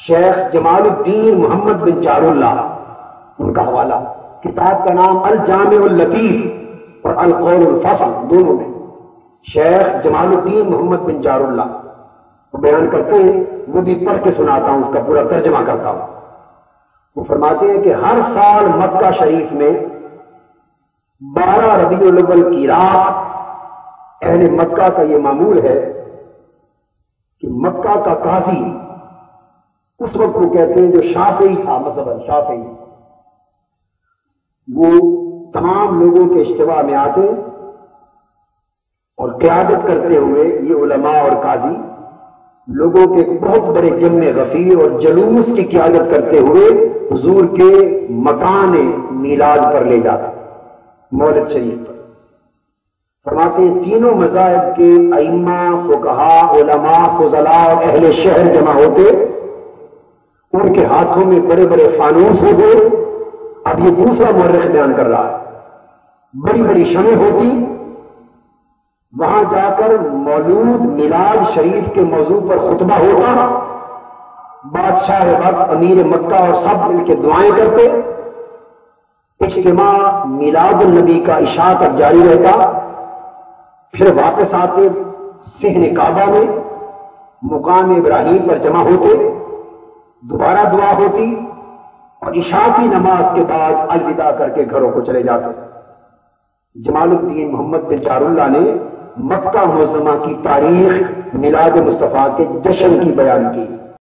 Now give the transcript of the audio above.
شیخ جمال الدین محمد بن جار اللہ، ان کا حوالہ، کتاب کا نام الجامع اللطیف اور القول الفصل، دونوں میں شیخ جمال الدین محمد بن جار اللہ وہ بیان کرتے ہیں، وہ بھی پڑھ کے سناتا ہوں، اس کا پورا ترجمہ کرتا ہوں۔ وہ فرماتے ہیں کہ ہر سال مکہ شریف میں 12 ربیع الاول کی رات اہل مکہ کا یہ معمول ہے کہ مکہ کا قاضی، اس وقت کو کہتے ہیں جو شافعی تھا، مذہباً شافعی، وہ تمام لوگوں کے اجتماع میں آتے اور قیادت کرتے ہوئے یہ علماء اور قاضی لوگوں کے ایک بہت بڑے جمع غفیر اور جلوس کی قیادت کرتے ہوئے حضور کے مکان میلاد پر لے جاتے، مولد شریف پر۔ فرماتے ہیں تینوں مذاہب کے ائمہ، فقہا، علماء، فضلاء اور اہل شہر جمع ہوتے، ان کے ہاتھوں میں بڑے بڑے فانوس ہوتے۔ اب یہ دوسرا مورخ بیان کر رہا ہے، بڑی بڑی شمع ہوتی، وہاں جا کر مولود میلاد شریف کے موضوع پر خطبہ ہوتا، بادشاہ وقت، امیر مکہ اور سب مل کے دعائیں کرتے، اجتماع میلاد النبی کا عشاء تک جاری رہتا، پھر واپس آتے صحن کعبہ میں مقام ابراہیم پر جمع ہوتے، دوبارہ دعا ہوتی اور عشاء کی نماز کے بعد الوداع کر کے گھروں کو چلے جاتے۔ جمال الدین محمد بن جار اللہ نے مکہ معظمہ کی تاریخ میلاد مصطفیٰ کے جشن کی بیان کی۔